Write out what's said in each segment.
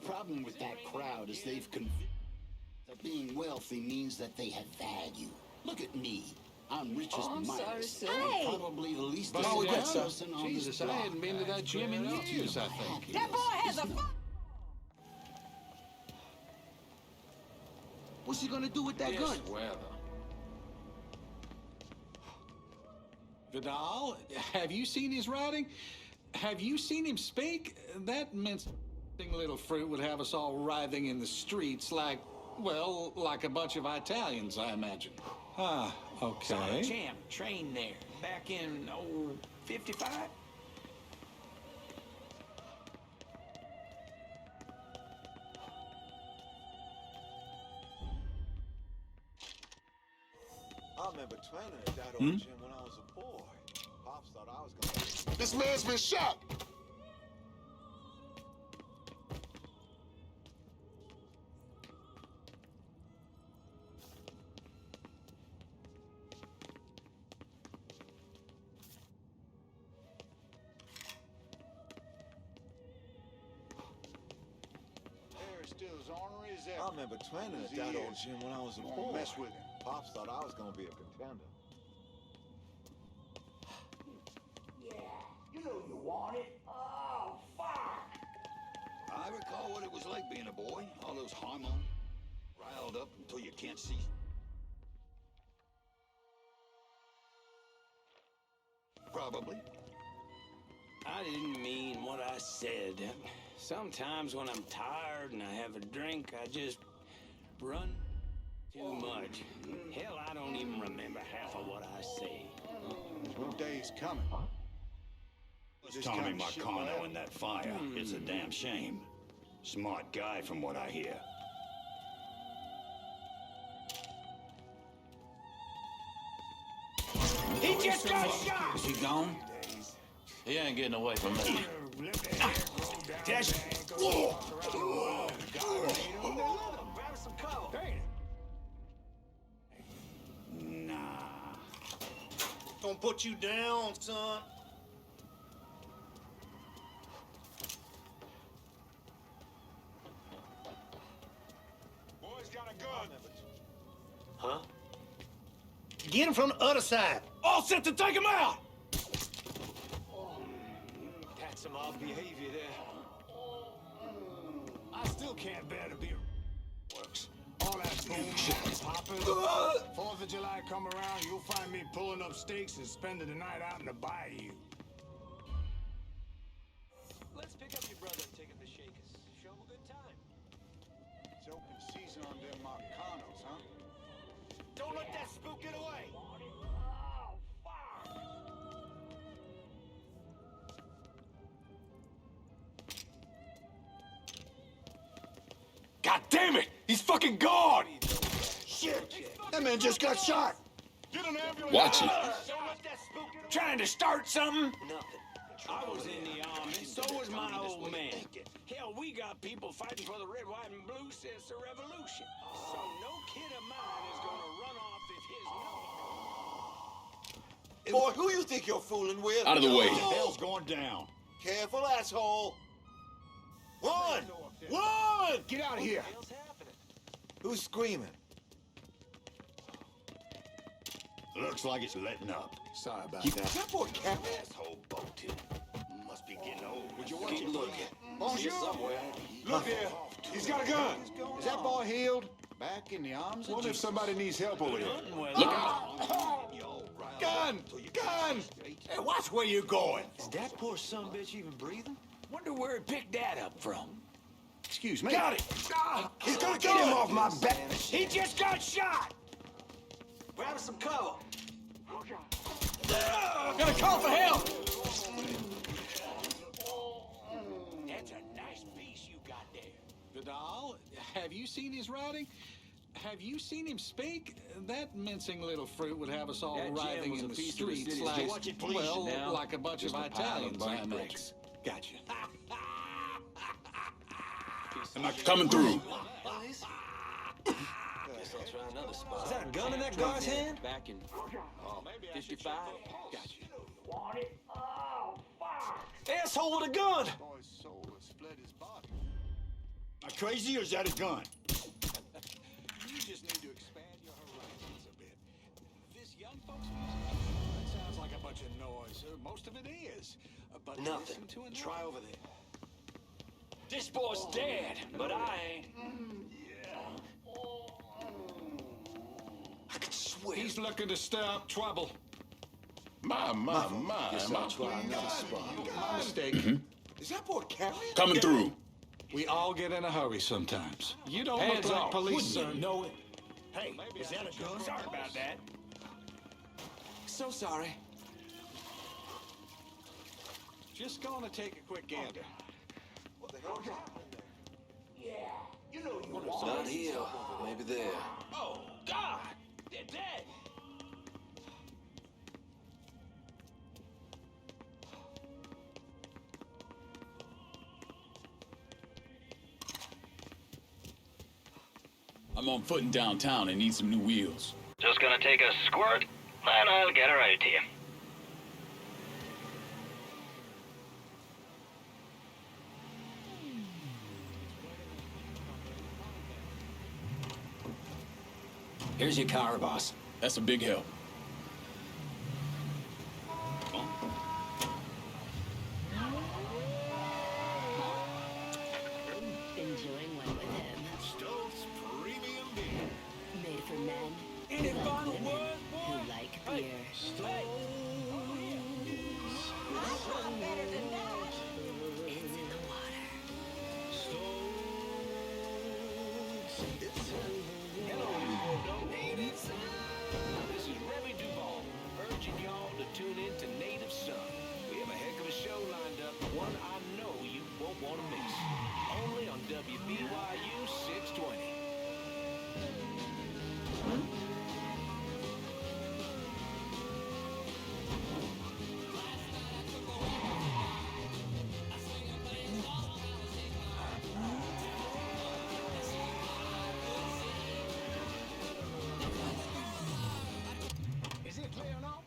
problem with that crowd is they've convinced that being wealthy means that they have value. Look at me. I'm rich as Midas. I'm probably the least But person on this Jesus, I block. hadn't been to that gym in years, I think. That boy has a... What's he gonna do with that gun? Weather. Vidal, have you seen his writing? Have you seen him speak? That mincing little fruit would have us all writhing in the streets like, well, like a bunch of Italians, I imagine. Ah, okay. Saw the champ train there back in, 55? I remember training at that old gym when I was a boy. Pops thought I was gonna... This man's been shot! Still as ornery as ever. I remember training at that old gym when I was a boy. Mess with him. Pops thought I was gonna be a contender. Yeah, you know you want it. Oh, fuck! I recall what it was like being a boy. All those hormones riled up until you can't see. Probably. I didn't mean what I said. Sometimes when I'm tired and I have a drink, I just run too much. Hell, I don't even remember half of what I say. New day's coming. Tommy Marcano in that fire. It's a damn shame. Smart guy from what I hear. He just got shot! Is he gone? He ain't getting away from me. Dash! Nah. Gonna put you down, son. Boy's got a gun. Huh? Get him from the other side. All set to take him out! That's some odd behavior there. I still can't bear to be works. All that bullshit popping. 4th of July come around, you'll find me pulling up stakes and spending the night out in the bayou. Let's pick up your brother and take him to Shakers. Show him a good time. It's open season on them Marcanos, huh? Don't let that spook get away! God damn it! He's fucking gone! Shit! That man just got shot! Watch it. Trying to start something? Nothing. I was in the army, so was my old man. Hell, we got people fighting for the red, white, and blue since the revolution. So no kid of mine is gonna run off if his Boy, who you think you're fooling with? Out of the way. Hell's going down. Careful, asshole. Run! Run! Get out of here! Who's screaming? Looks like it's letting up. Sorry about Is that. that boy Captain? Asshole bolted. Must be getting old. Would you watch it? Look. Bonjour. Look here. He's got a gun. Is that boy healed? Back in the arms? What if somebody needs help over here? Look out. Gun! Gun! Hey, watch where you're going. Is that poor sumbitch even breathing? Wonder where he picked that up from. Excuse me. Got it! He's gonna get him off my back. He just got shot! Grab some cover. Gonna call for help! That's a nice piece you got there. Vidal, have you seen his writing? Have you seen him speak? That mincing little fruit would have us all That writhing jam was in a the piece of the streets city's like, watch it, please, well, now. like a bunch Just of a pile of Italians, I burnt imagine. bricks. Gotcha. I'm not coming through. Guess I'll try another spot. Is that a gun in that guy's hand? Back in 55? Gotcha. Want it? Oh, fuck! Asshole with a gun! Boy's soul has fled his body. Am I crazy or is that a gun? You just need to expand your horizons a bit. This young folks music, that sounds like a bunch of noise. Most of it is. But Nothing. listen to it. Try over there. This boy's dead, but I ain't. I could swear. He's looking to stir up trouble. My. Guess I'll try another spot. My mistake. Is that boy carrying? Coming through. We all get in a hurry sometimes. You don't Hands look like off. police, Wouldn't sir. you know it? Hey, is that a gun? Sorry about that. So sorry. Just gonna take a quick gander. What the hell is happening there? Not here. Maybe there. Oh, God! They're dead! I'm on foot in downtown and need some new wheels. Just gonna take a squirt, and I'll get her out to you. Here's your car, boss. That's a big help. Enjoying one with him. Stove's premium beer. Made for men Any who like final women, word, boy? who like beer. It's in the water. This is Remy Duval, urging y'all to tune in to Native Son. We have a heck of a show lined up, one I know you won't want to miss. Only on WBYU 620. Is it clear now?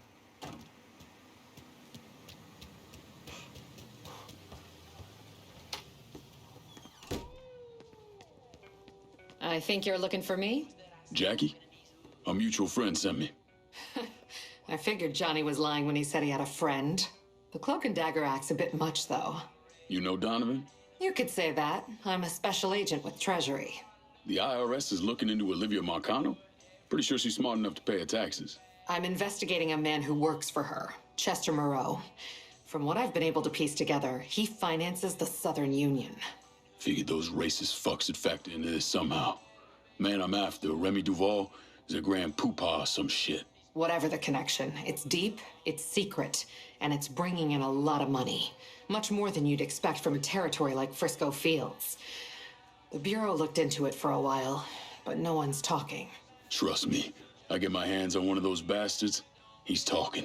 I think you're looking for me? Jackie? A mutual friend sent me. I figured Johnny was lying when he said he had a friend. The cloak and dagger act's a bit much, though. You know Donovan? You could say that. I'm a special agent with Treasury. The IRS is looking into Olivia Marcano? Pretty sure she's smart enough to pay her taxes. I'm investigating a man who works for her, Chester Moreau. From what I've been able to piece together, he finances the Southern Union. Figured those racist fucks would factor into this somehow. Man I'm after, Remy Duval, is a grand poopah or some shit. Whatever the connection, it's deep, it's secret, and it's bringing in a lot of money. Much more than you'd expect from a territory like Frisco Fields. The Bureau looked into it for a while, but no one's talking. Trust me, I get my hands on one of those bastards, he's talking.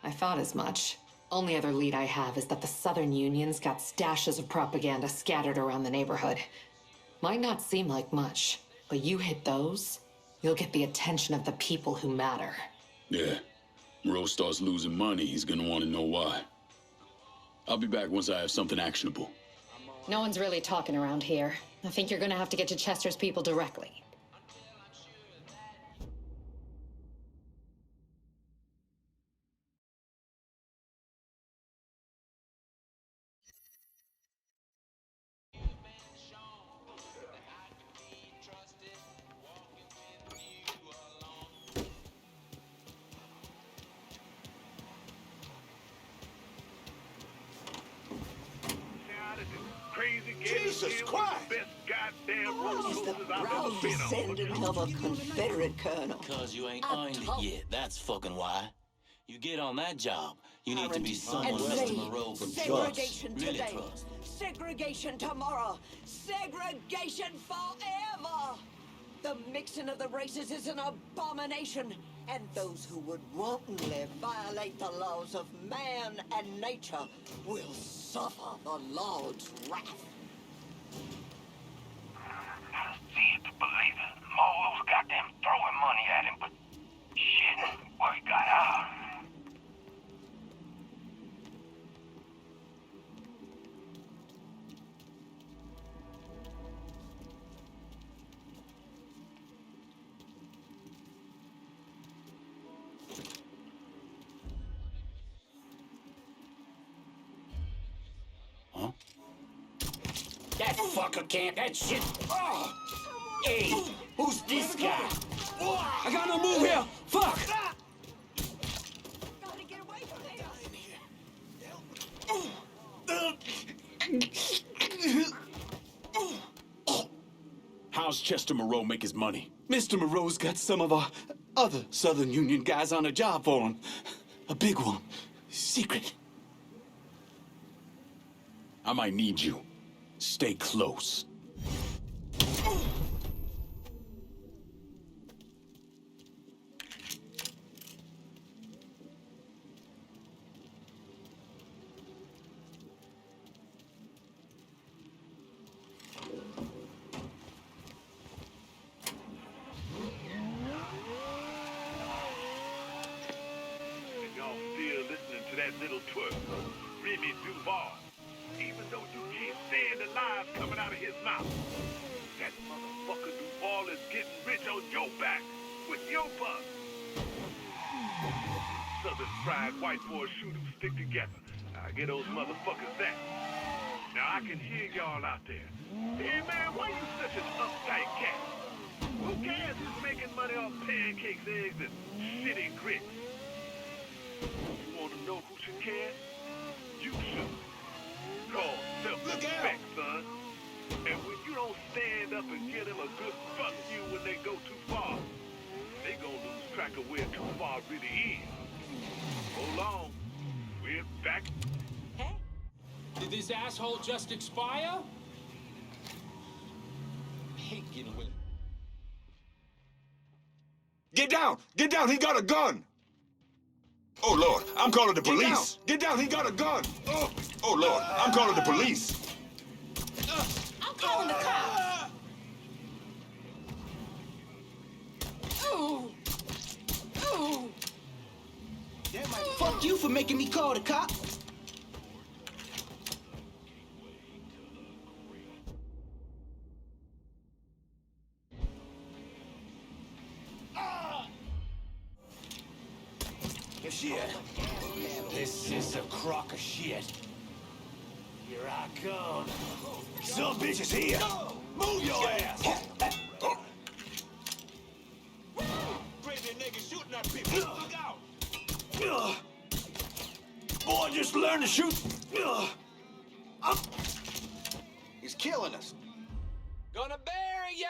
I thought as much. Only other lead I have is that the Southern Union's got stashes of propaganda scattered around the neighborhood. Might not seem like much, but you hit those, you'll get the attention of the people who matter. Yeah, Rose starts losing money, he's gonna want to know why. I'll be back once I have something actionable. No one's really talking around here. I think you're gonna have to get to Chester's people directly. Jesus Christ! Is the proud descendant of a Confederate colonel. Because you ain't earned it yet. That's fucking why. You get on that job, you need to be someone else Moreau can trust. Segregation Really today. trust. Segregation tomorrow. Segregation forever. The mixing of the races is an abomination. And those who would wantonly violate the laws of man and nature will suffer the Lord's wrath. See it to believe it. Mo's got them throwing money at him, but shit, what he got out. motherfucker can't. That shit. Oh. Hey, who's this guy? I got no move here. Fuck. Gotta get away from there. How's Chester Moreau make his money? Mr. Moreau's got some of our other Southern Union guys on a job for him. A big one. Secret. I might need you. Stay close. Little twerp, Remy Duval. Even though you can't stand the lies coming out of his mouth, that motherfucker Duval is getting rich on your back with your buck. Southern fried white boys shoot who stick together. I get those motherfuckers that. Now I can hear y'all out there. Hey man, why you such an uptight cat? Who cares who's making money off pancakes, eggs, and shitty grits? You want to know who should care? You should. Call self-respect, son. And when you don't stand up and give them a good fuck you when they go too far, they gonna lose track of where too far really is. Hold on. We're back. Hey? Did this asshole just expire? I hate getting with it. Get down! Get down! He got a gun! Oh, Lord, I'm calling the police. Get down, he got a gun. Oh, Lord, I'm calling the police. I'm calling the cops. Ooh. Ooh. Fuck you for making me call the cops. Shit. This is a crock of shit. Here I come. Some bitch is here. Move your ass. Crazy nigga shooting at people. Look out. Boy, just learn to shoot. He's killing us. Gonna bury ya.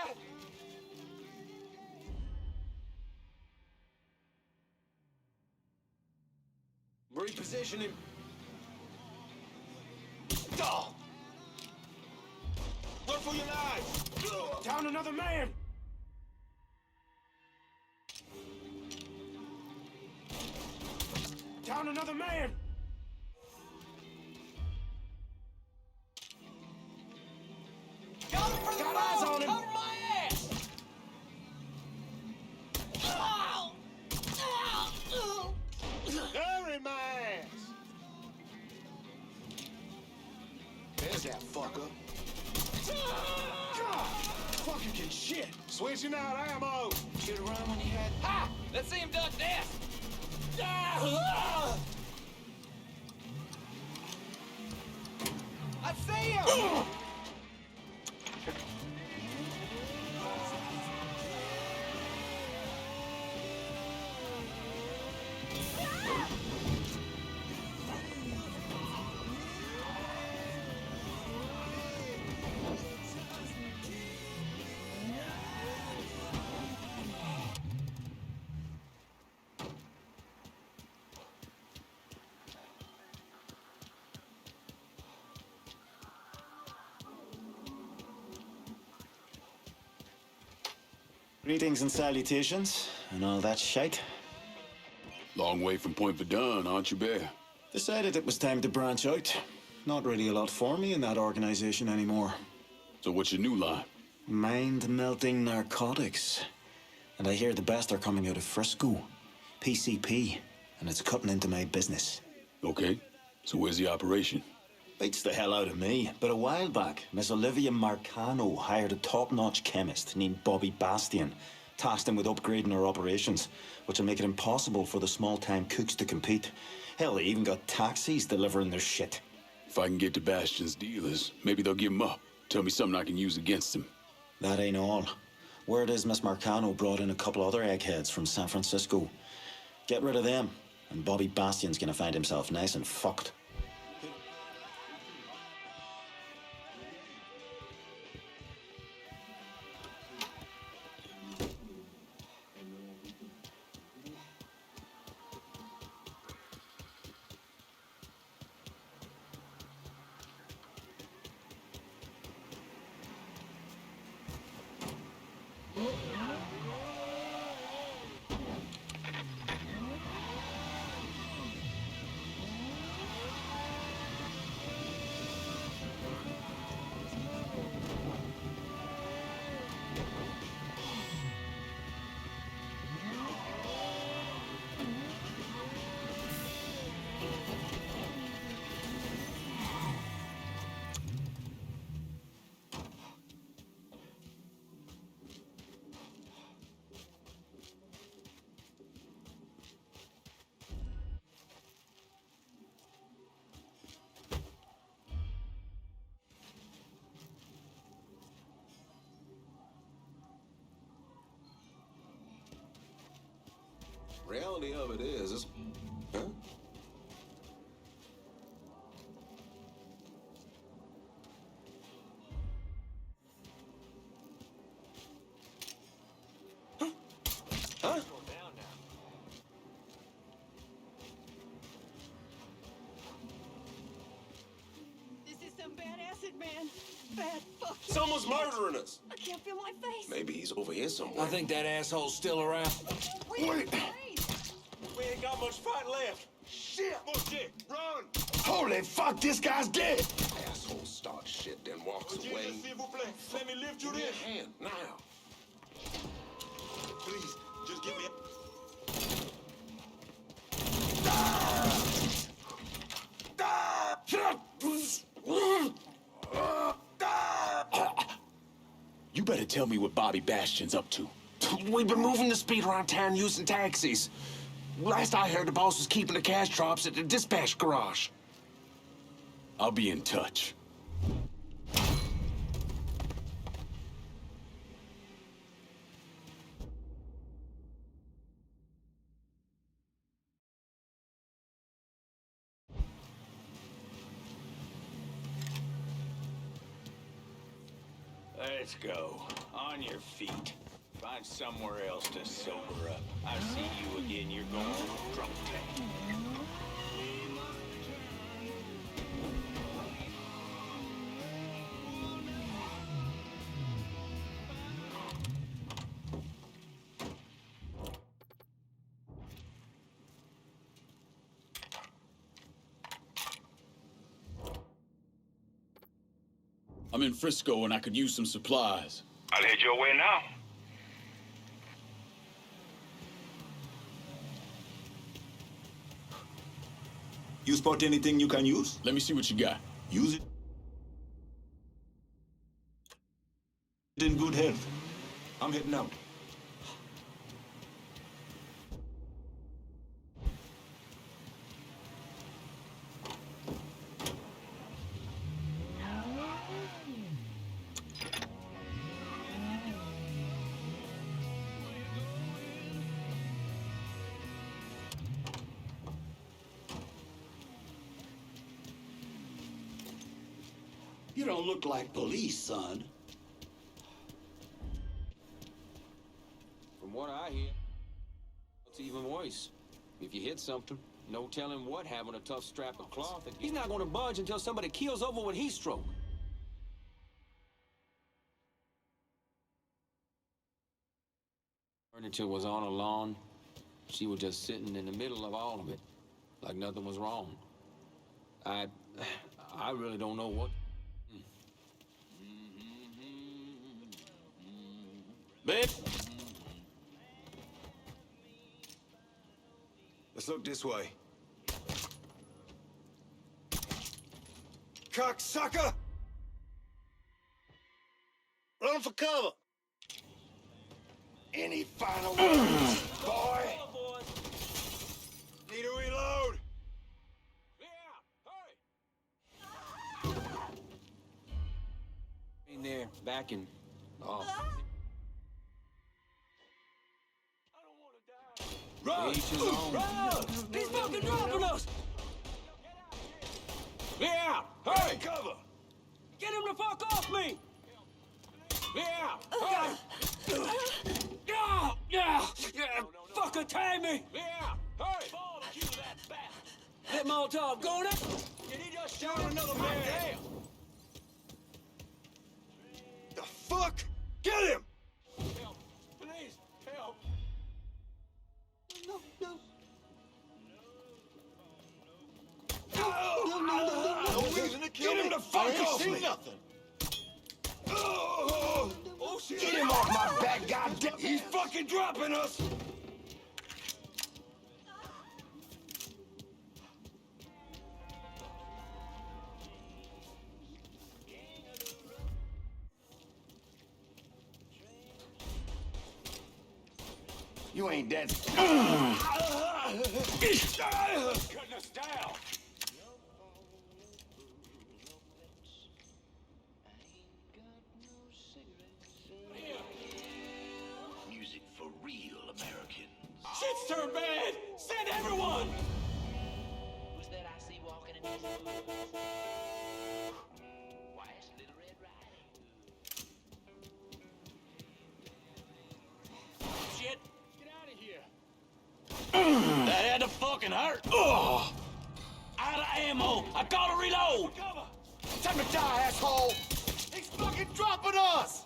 Reposition him. Oh. Run for your lives. Down another man. Down another man. Got eyes on him. Cover my ass. Ow. Ow. Bury my ass! There's that fucker. Fucking shit. Switching out ammo! Should run when he had... Ha! Let's see him duck this! I see him! Greetings and salutations, and all that shite. Long way from Point Verdun, aren't you, Bear? Decided it was time to branch out. Not really a lot for me in that organization anymore. So what's your new line? Mind-melting narcotics. And I hear the best are coming out of Frisco. PCP, and it's cutting into my business. Okay, so where's the operation? Beats the hell out of me, but a while back, Miss Olivia Marcano hired a top-notch chemist named Bobby Bastian, tasked him with upgrading our operations, which will make it impossible for the small-time cooks to compete. Hell, they even got taxis delivering their shit. If I can get to Bastion's dealers, maybe they'll give him up. Tell me something I can use against him. That ain't all. Word is Miss Marcano brought in a couple other eggheads from San Francisco. Get rid of them, and Bobby Bastion's gonna find himself nice and fucked. Reality of it is, huh? Huh? This is some bad acid, man. Bad fucking Someone's shit. murdering us. I can't feel my face. Maybe he's over here somewhere. I think that asshole's still around. Wait! We ain't got much fight left. Shit! Bullshit! Run! Holy fuck, this guy's dead! Asshole starts shit, then walks away. Let me lift you this. Hand, now. Please, just give me You better tell me what Bobby Bastion's up to. We've been moving the speed around town using taxis. Last I heard, the boss was keeping the cash drops at the dispatch garage. I'll be in touch. Let's go. On your feet. Find somewhere else to sober up. I see you again. You're going to a drunk tank. I'm in Frisco and I could use some supplies. I'll head your way now. You spot anything you can use? Let me see what you got. Use it in good health. I'm heading out. You don't look like police, son. From what I hear, it's even worse. If you hit something, no telling what having a tough strap of cloth. He's not going to budge until somebody keels over when he's struck. Furniture was on a lawn. She was just sitting in the middle of all of it, like nothing was wrong. I really don't know what. Babe? Let's look this way. Cocksucker! Run for cover. Any final words, boy? Need to reload. back in... Oh. Run! Each his own. Run! He's fucking dropping us! Yeah! Hey, cover! Get him the fuck off me! Yeah! Hey! Yeah! Fucker, tie me! Yeah! Hey! Fall and cue that bat! That Molotov going up! Did he just shoot another man? Yeah! The fuck? Get him! Help! Please, help! No, no. No reason to kill him. Get him the fuck off me! Nothing. Oh shit! Get him off my back, goddamn! He's fucking dropping us! You ain't dead. Cutting us down! Music for real Americans. Shit's turned bad! Send everyone! Who's that I see walking in these woods? Why, it's Little Red Riding Hood. Shit! Get out of here. That had to fucking hurt. Ugh. Out of ammo. I gotta reload. Cover! Time to die, asshole! He's fucking dropping us!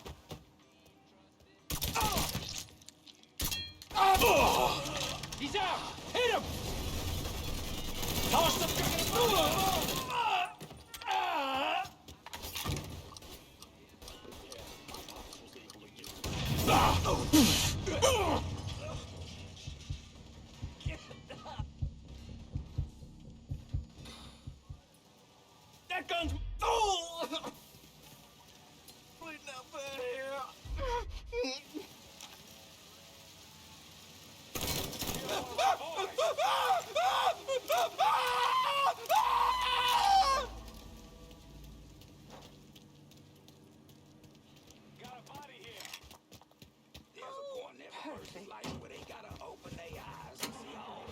He's out! Hit him! Toss the... That gun's... Oh! Bleeding out bad here. Got a body here. There's a point in a person's life where they gotta open their eyes and see all.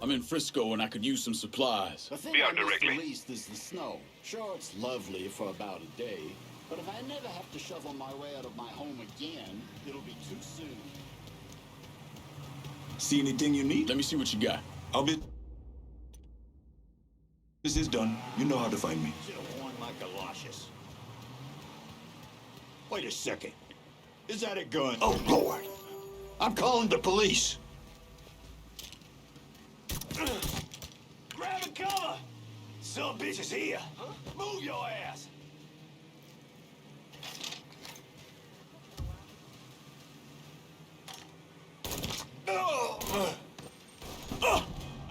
I'm in Frisco and I could use some supplies. The thing Be I out miss directly. the least is the snow. Sure, it's lovely for about a day, but if I never have to shovel my way out of my home again, it'll be too soon. See anything you need? Let me see what you got. I'll be... This is done. You know how to find me. Should have worn my galoshes. Wait a second. Is that a gun? Oh, Lord! I'm calling the police! Grab and cover! Some bitch is here. Huh? Move your ass!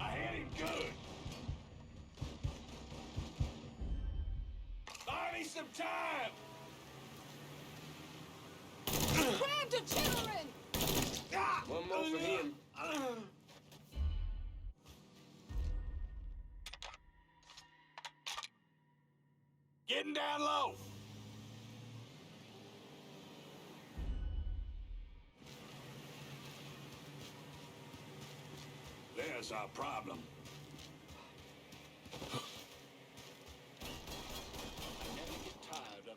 I had him good. Buy me some time. Grab the children! One more for him. Getting down low. There's our problem. I never get tired of the...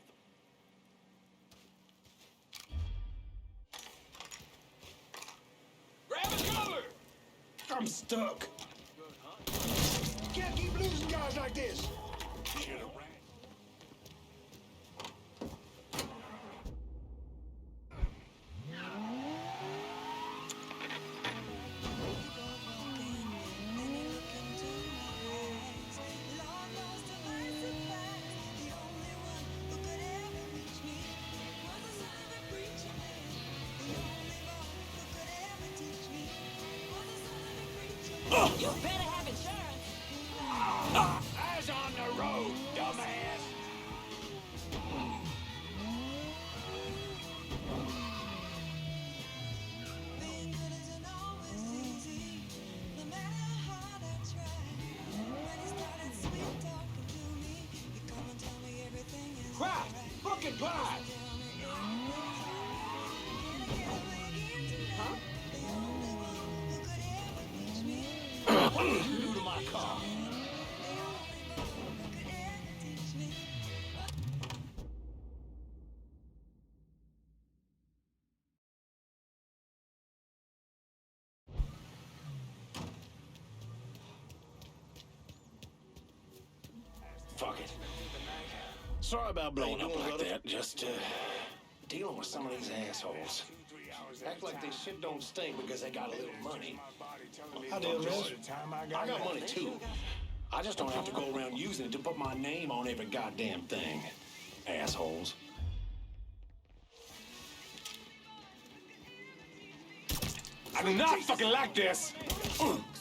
Grab and cover! I'm stuck. Can't keep losing guys like this. Should've ran. You better have insurance. Eyes on the road, dumbass! pie! What did you do to my car? Fuck it. Sorry about blowing up like that. Just, dealing with some of these assholes. Act like this shit don't stink because they got a little money. I do, miss. I got money too. I just don't have to go around using it to put my name on every goddamn thing. Assholes. I do not fucking like this.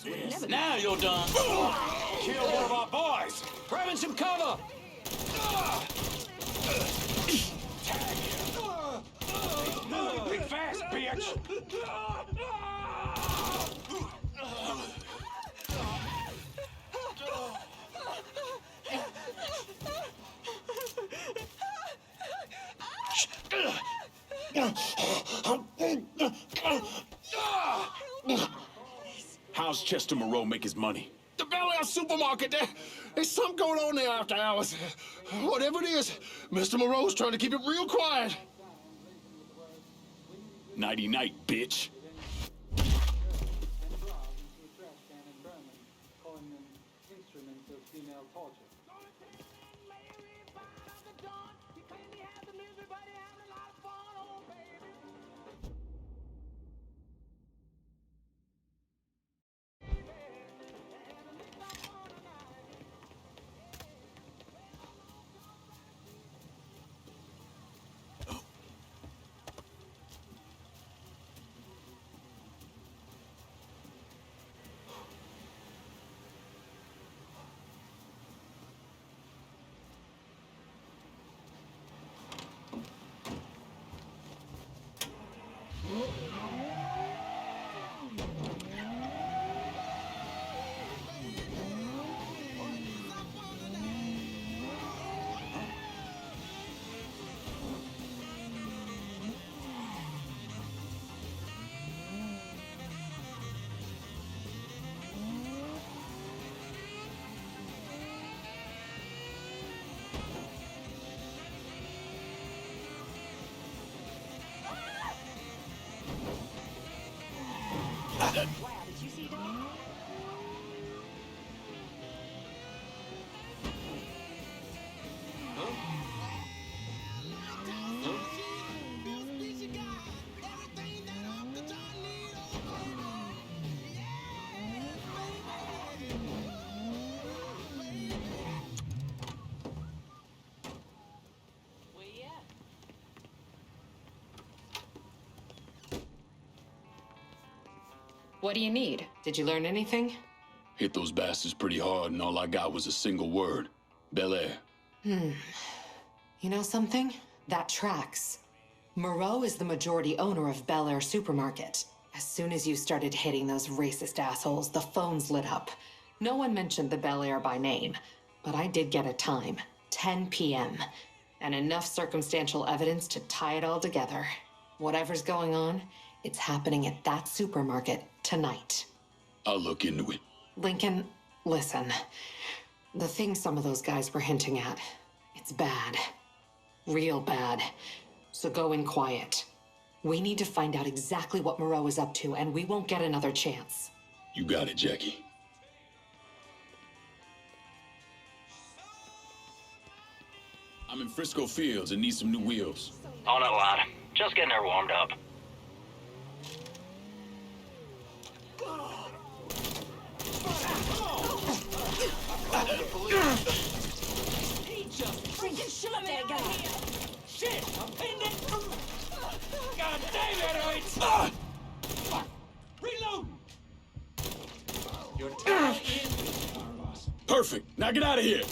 Yes, now you're done. Kill one of our boys. Grabbing some cover. Be fast, bitch. How's Chester Moreau make his money? The Bel-Air supermarket. There's something going on there after hours. Whatever it is, Mr. Moreau's trying to keep it real quiet. Nighty-night, bitch. Wow, did you see that? What do you need? Did you learn anything? Hit those bastards pretty hard, and all I got was a single word. Bel-Air. You know something? That tracks. Moreau is the majority owner of Bel-Air Supermarket. As soon as you started hitting those racist assholes, the phones lit up. No one mentioned the Bel-Air by name, but I did get a time, 10 p.m., and enough circumstantial evidence to tie it all together. Whatever's going on, it's happening at that supermarket tonight. I'll look into it. Lincoln, listen. The thing some of those guys were hinting at, it's bad. Real bad. So go in quiet. We need to find out exactly what Moreau is up to, and we won't get another chance. You got it, Jackie. I'm in Frisco Fields and need some new wheels. Oh, not a lot. Just getting her warmed up. He just freaking shot that guy. Shit! I'm pinned it! God damn it, Oids! Fuck! Reload! You're tied in. Perfect. Now get out of here.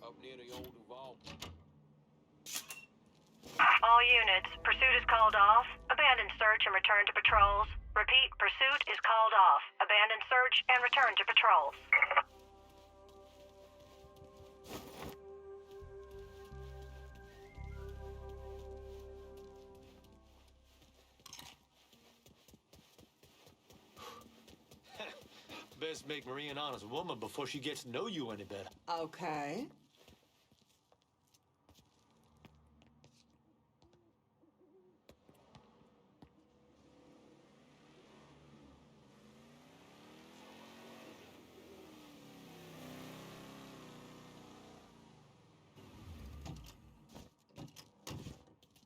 up near the old Duval. All units, pursuit is called off. Abandon search and return to patrols. Repeat, pursuit is called off. Abandon search and return to patrols. Best make Marie an honest woman before she gets to know you any better. Okay.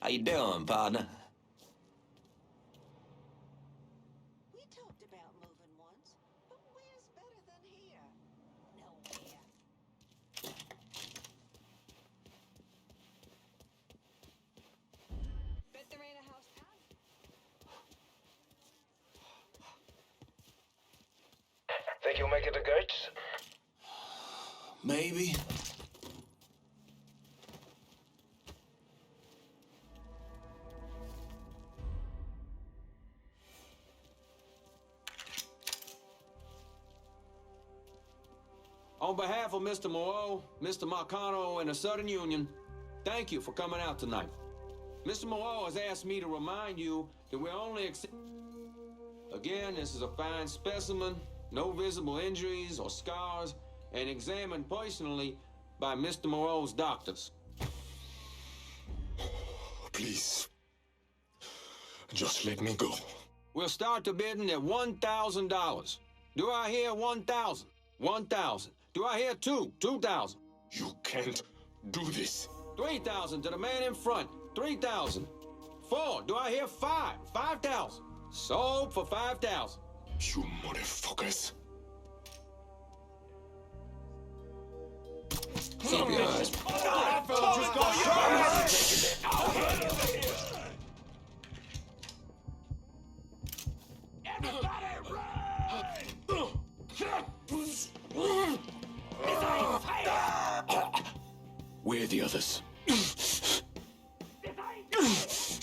How you doing, partner? We talked about moving once, but where's better than here? Nowhere. Bet there ain't a house out. Think you'll make it to Gertz? Maybe. On behalf of Mr. Moreau, Mr. Marcano, and the Southern Union, thank you for coming out tonight. Mr. Moreau has asked me to remind you that we're only Again, this is a fine specimen, no visible injuries or scars, and examined personally by Mr. Moreau's doctors. Please. Just let me go. We'll start the bidding at $1,000. Do I hear 1,000? 1,000. Do I hear 2,000? You can't do this. 3,000 to the man in front. 3,000. 4. Do I hear 5? 5,000. Sold for 5,000. You motherfuckers. Keep your eyes. That fella just got Everybody Where are the others?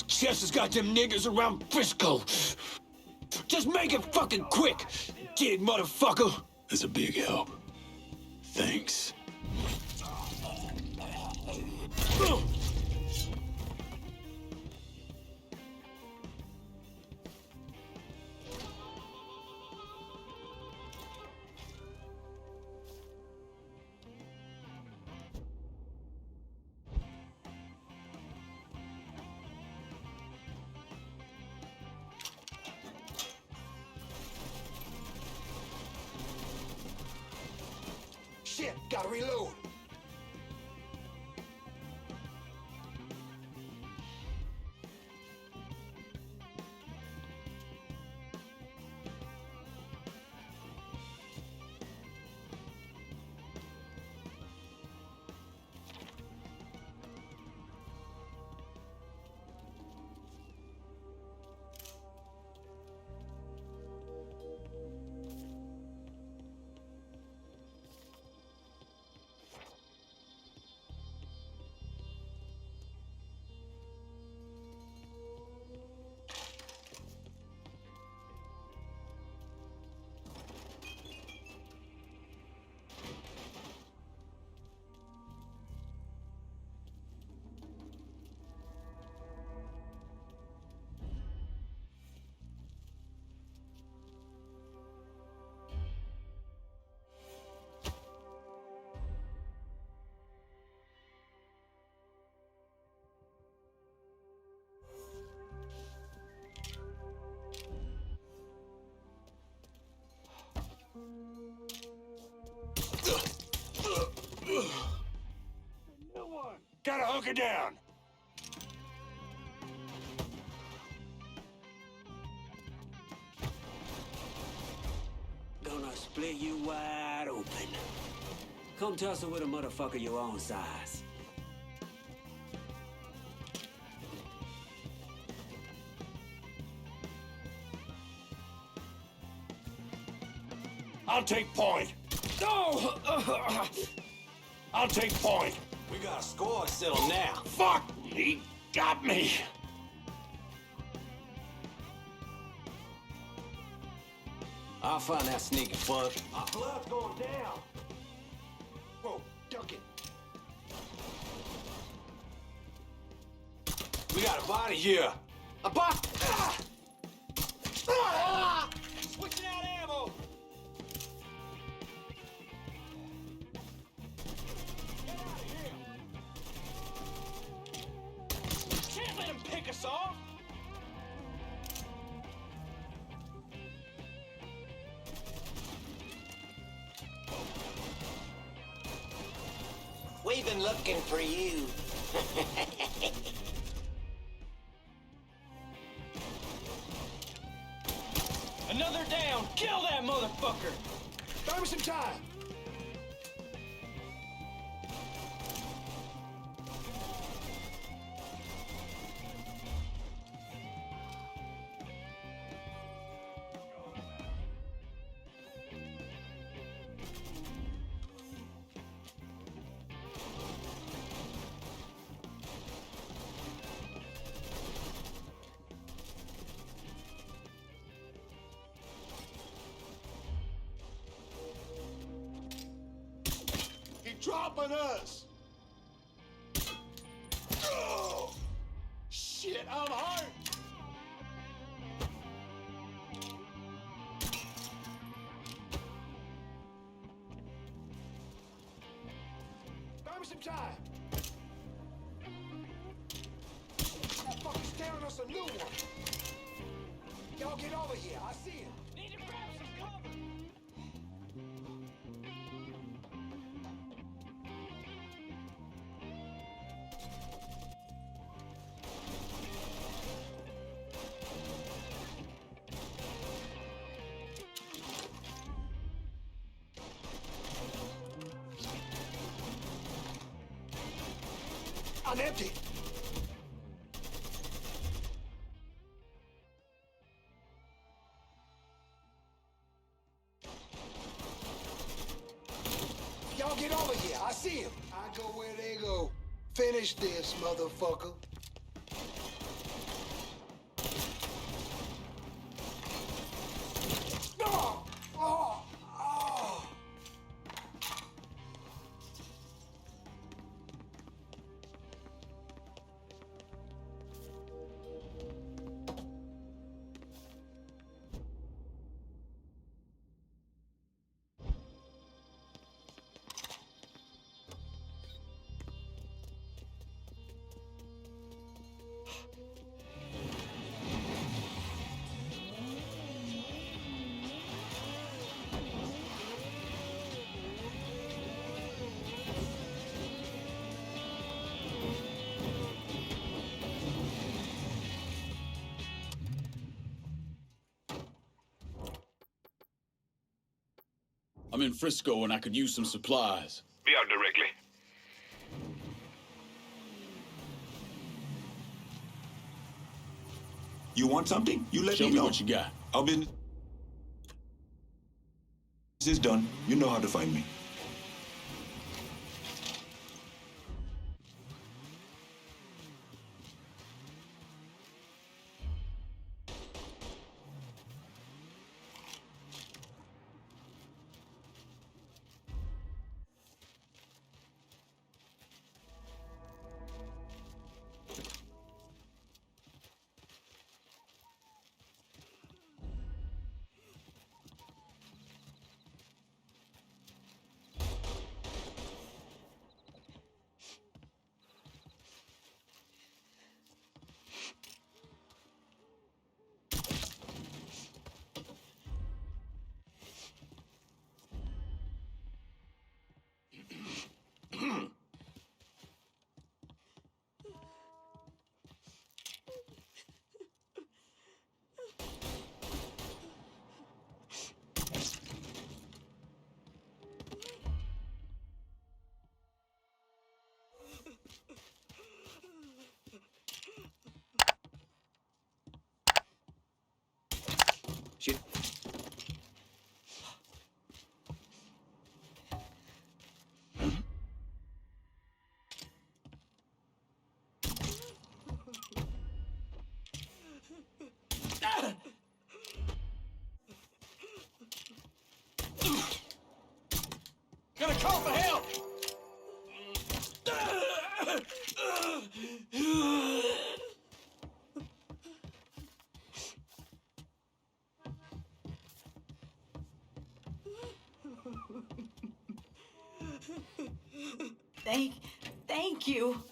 Chess has got them niggas around Frisco. Just make it fucking quick, dig motherfucker. That's a big help. Thanks. Shit, gotta reload. Gotta hook it down. Gonna split you wide open. Come tussle with a motherfucker your own size. I'll take point. No! I'll take point. We got a score to settle now. Fuck! He got me. I'll find that sneaky fuck. Our blood's going down. Whoa, duck it. We got a body here. A body. Ah! Ah! Switching out ammo. Get out of here. Can't let him pick us off. We've been looking for you. Another down! Kill that motherfucker! Buy me some time! Dropping us! Oh! Shit, I'm hurt! Buy me some time! That fucker's tearing us a new one! Y'all get over here, I see him! Need to grab some cover! I'm empty. Y'all get over here. I see him. I go where they go. Finish this, motherfucker. No! Oh! Oh! I'm in Frisco and I could use some supplies. Be out directly. You want something? You let Show me me know. what you got. I'll be... This is done. You know how to find me. Call for help! Thank you.